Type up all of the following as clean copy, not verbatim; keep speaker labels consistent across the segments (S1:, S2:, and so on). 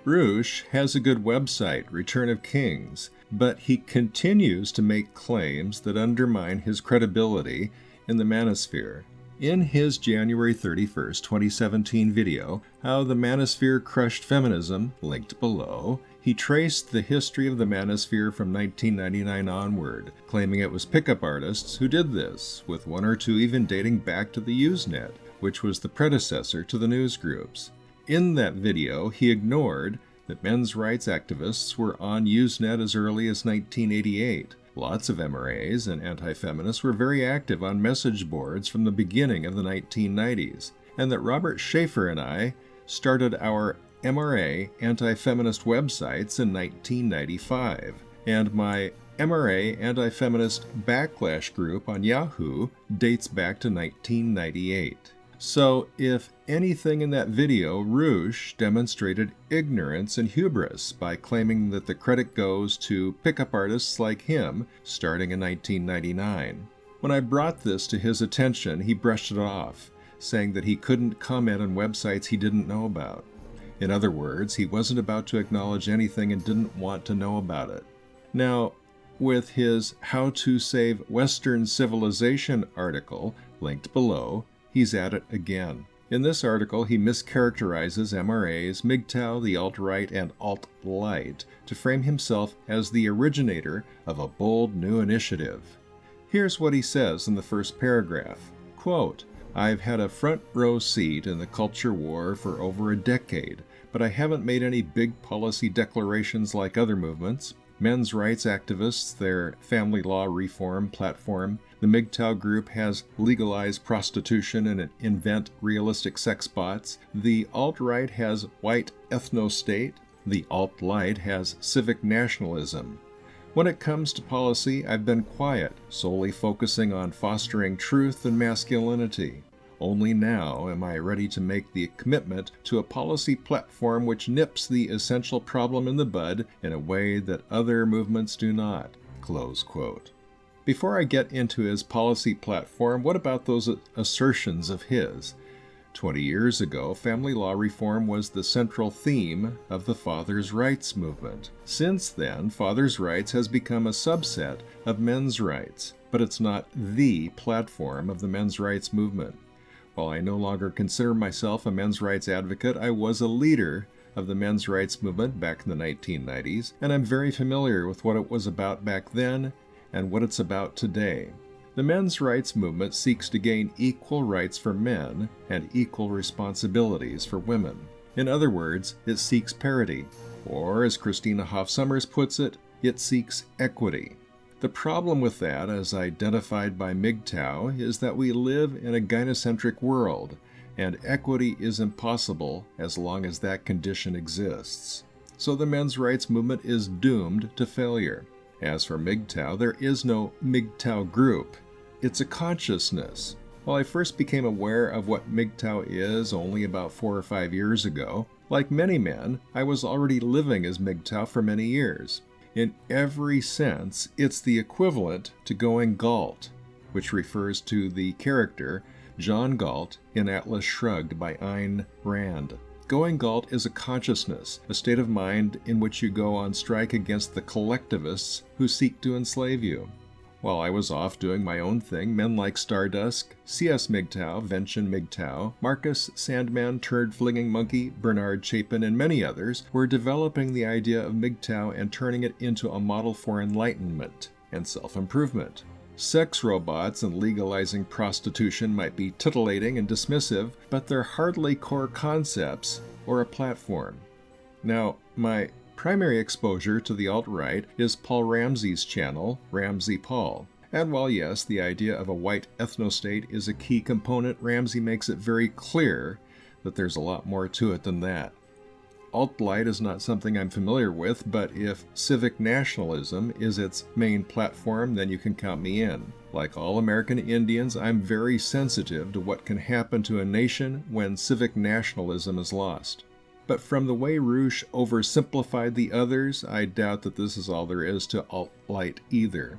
S1: Roosh has a good website, Return of Kings, but he continues to make claims that undermine his credibility in the Manosphere. In his January 31st, 2017 video, How the Manosphere Crushed Feminism, linked below, he traced the history of the Manosphere from 1999 onward, claiming it was pickup artists who did this, with one or two even dating back to the Usenet, which was the predecessor to the news groups. In that video, he ignored that men's rights activists were on Usenet as early as 1988. Lots of MRAs and anti-feminists were very active on message boards from the beginning of the 1990s, and that Robert Schaefer and I started our MRA anti-feminist websites in 1995, and my MRA anti-feminist Backlash group on Yahoo dates back to 1998. So, if anything in that video, Roosh demonstrated ignorance and hubris by claiming that the credit goes to pickup artists like him starting in 1999. When I brought this to his attention, he brushed it off, saying that he couldn't comment on websites he didn't know about. In other words, he wasn't about to acknowledge anything and didn't want to know about it. Now, with his How to Save Western Civilization article, linked below, he's at it again. In this article, he mischaracterizes MRAs, MGTOW, the alt-right, and alt-light to frame himself as the originator of a bold new initiative. Here's what he says in the first paragraph. Quote, I've had a front row seat in the culture war for over a decade, but I haven't made any big policy declarations like other movements. Men's rights activists, their family law reform platform. The MGTOW group has legalized prostitution and invent realistic sex bots. The alt-right has white ethno-state. The alt-light has civic nationalism. When it comes to policy, I've been quiet, solely focusing on fostering truth and masculinity. Only now am I ready to make the commitment to a policy platform which nips the essential problem in the bud in a way that other movements do not. Close quote. Before I get into his policy platform, what about those assertions of his? 20 years ago, family law reform was the central theme of the fathers' rights movement. Since then, fathers' rights has become a subset of men's rights, but it's not the platform of the men's rights movement. While I no longer consider myself a men's rights advocate, I was a leader of the men's rights movement back in the 1990s, and I'm very familiar with what it was about back then and what it's about today. The men's rights movement seeks to gain equal rights for men and equal responsibilities for women. In other words, it seeks parity, or as Christina Hoff Sommers puts it, it seeks equity. The problem with that, as identified by MGTOW, is that we live in a gynocentric world, and equity is impossible as long as that condition exists. So the men's rights movement is doomed to failure. As for MGTOW, there is no MGTOW group. It's a consciousness. While I first became aware of what MGTOW is only about 4 or 5 years ago, like many men, I was already living as MGTOW for many years. In every sense, it's the equivalent to going Galt, which refers to the character John Galt in Atlas Shrugged by Ayn Rand. Going Galt is a consciousness, a state of mind in which you go on strike against the collectivists who seek to enslave you. While I was off doing my own thing, men like Stardust, C.S. MGTOW, Vention MGTOW, Marcus Sandman, Turd Flinging Monkey, Bernard Chapin, and many others were developing the idea of MGTOW and turning it into a model for enlightenment and self-improvement. Sex robots and legalizing prostitution might be titillating and dismissive, but they're hardly core concepts or a platform. Now, my primary exposure to the alt-right is Paul Ramsey's channel, Ramsey Paul. And while yes, the idea of a white ethnostate is a key component, Ramsey makes it very clear that there's a lot more to it than that. Alt-light is not something I'm familiar with, but if civic nationalism is its main platform, then you can count me in. Like all American Indians, I'm very sensitive to what can happen to a nation when civic nationalism is lost. But from the way Roosh oversimplified the others, I doubt that this is all there is to alt-light either.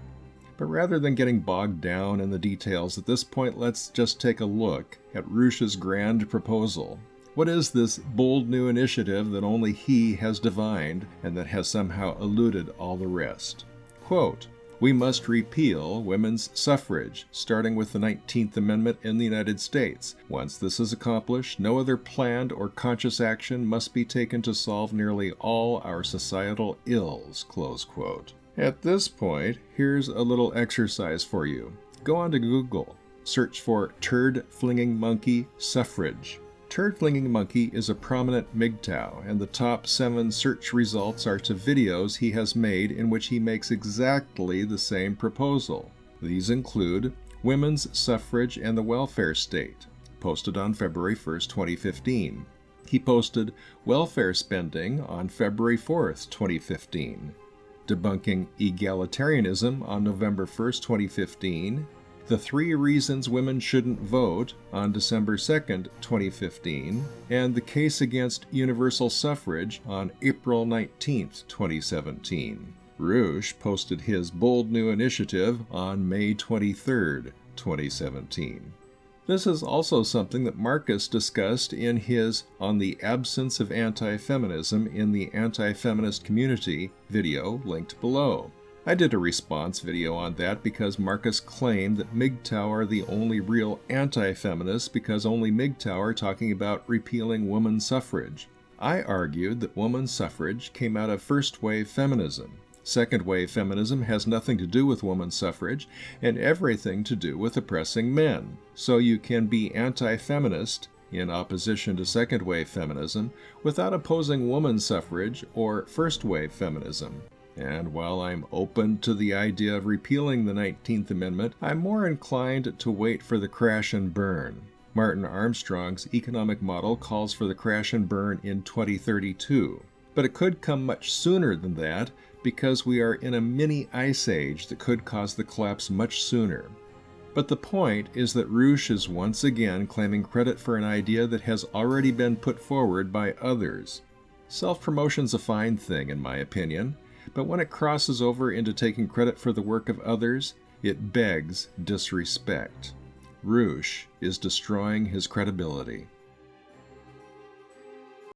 S1: But rather than getting bogged down in the details at this point, let's just take a look at Roosh's grand proposal. What is this bold new initiative that only he has divined and that has somehow eluded all the rest? Quote, "We must repeal women's suffrage, starting with the 19th Amendment in the United States. Once this is accomplished, no other planned or conscious action must be taken to solve nearly all our societal ills." Close quote. At this point, here's a little exercise for you. Go onto Google, search for Turd Flinging Monkey Suffrage. Turd Flinging Monkey is a prominent MGTOW, and the top 7 search results are to videos he has made in which he makes exactly the same proposal. These include Women's Suffrage and the Welfare State, posted on February 1st, 2015. He posted Welfare Spending on February 4th, 2015. Debunking Egalitarianism on November 1st, 2015. The 3 Reasons Women Shouldn't Vote on December 2nd, 2015, and The Case Against Universal Suffrage on April 19th, 2017. Roosh posted his bold new initiative on May 23rd, 2017. This is also something that Marcus discussed in his On the Absence of Anti-Feminism in the Anti-Feminist Community video linked below. I did a response video on that because Marcus claimed that MGTOW are the only real anti-feminists because only MGTOW are talking about repealing women's suffrage. I argued that women's suffrage came out of first-wave feminism. Second-wave feminism has nothing to do with women's suffrage and everything to do with oppressing men. So you can be anti-feminist in opposition to second-wave feminism without opposing women's suffrage or first-wave feminism. And while I'm open to the idea of repealing the 19th Amendment, I'm more inclined to wait for the crash and burn. Martin Armstrong's economic model calls for the crash and burn in 2032. But it could come much sooner than that because we are in a mini ice age that could cause the collapse much sooner. But the point is that Roosh is once again claiming credit for an idea that has already been put forward by others. Self-promotion's a fine thing, in my opinion. But when it crosses over into taking credit for the work of others, it begs disrespect. Roosh is destroying his credibility.